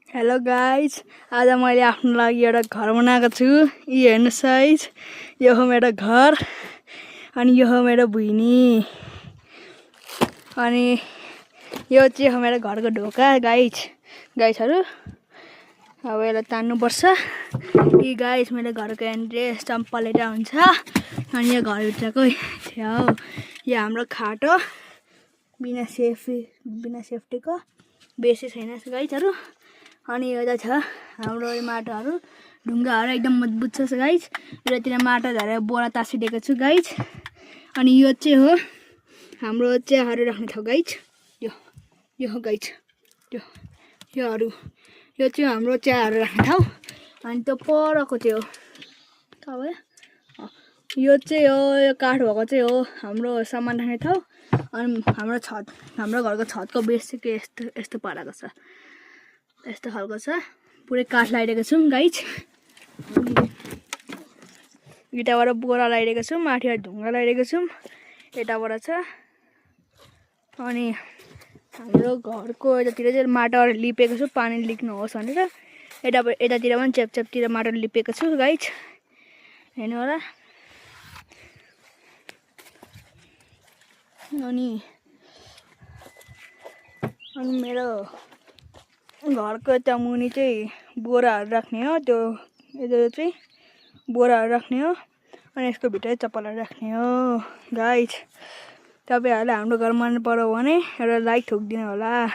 Hello guys, आज मैले आफ्नो लागि एउटा घर बनाएको छु। यो हेर्नुहोस् गाइज, यो हो मेरो घर अनि यो हो मेरो भुइनी अनि यो चाहिँ हो मेरो घरको ढोका गाइजहरु। अब यसलाई तान्नुपर्छ। यी गाइज मेरो घरको एन्ट्रेन्स चम्पलेटा हुन्छ अनि यो घरभित्रको हो। यो हाम्रो खाट हो, बिना सेफ्टीको बेसी छैन गाइजहरु। अनि यो त छ हाम्रो माटोहरु, ढुङ्गाहरु एकदम मजबुत छ गाइज। यतातिर माटो झरेर बोरा तासिदिएको छु गाइज। अनि यो चाहिँ हो हाम्रो चियाहरु राख्ने ठाउँ गाइज। यो हो गाइज, यो चाहिँ हाम्रो चियाहरु राख्ने ठाउँ। अनि त्यो परको चाहिँ हो यो चाहिँ हो, यो काठ भएको चाहिँ हो हाम्रो सामान राख्ने ठाउँ। अनि हाम्रो घरको छतको बेस चाहिँ यस्तो पाराको छ, यस्तो खालको छ। पुरै काठ लगाइदिएको छौँ गाइज। यताबाट बोरा लगाइदिएको छौँ, माथिबाट ढुङ्गा लगाइदिएको छौँ, यताबाट छ। अनि हाम्रो घरको यतातिर चाहिँ माटोबाट लिपेको छु, पानी लिक नहोस् भनेर। यतातिर पनि चेपतिर माटो लिपेको छु गाइज, हेर्नु होला। अनि मेरो घरको यता मुनि चाहिँ बोराहरू राख्ने हो। त्यो यता चाहिँ बोराहरू राख्ने हो अनि यसको भित्र चप्पलहरू राख्ने हो गाइज। तपाईहरुले हाम्रो घर मन पर्यो भने एउटा लाइक ठोकिदिनु होला।